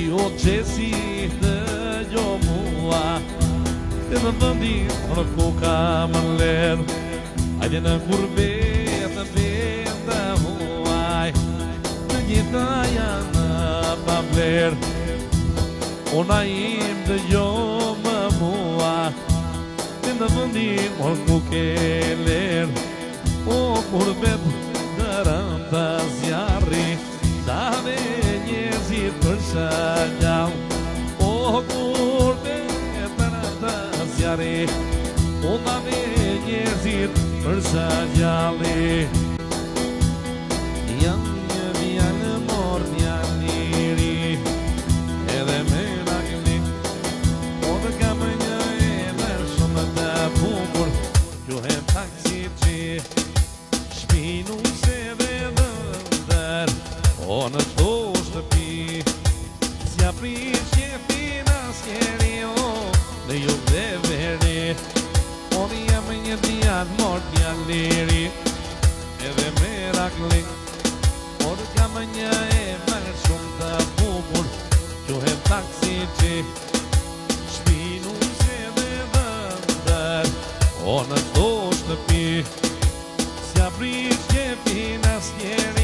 Jo qesi të gjo mua Të në vëndin në koka më lërë Ajde në kurbet në venda huaj Në gjitha janë pa vlerë Ona im të gjo më mua Të në vëndin në koke lërë O kurbet në rënda zjarri Dave njëzit për shëgjall O kurbet në rënda zjarri O dave njëzit për shëgjalli Janë një vjallë mor vjalliri Edhe me rakli O dhe kam një emër shumë të bukur Gjuhem taksi që Shpinu se dhe dëndër O në to shtëpi Sja prish qefin askeri O në ju dhe veri Oni jam një djanë mort vjalliri Edhe me rakli O dhe kam një emër shumë të bukur Gjuhem taksi që Shpinu se dhe dëndër O në to shtëpi Sja prish qefin askeri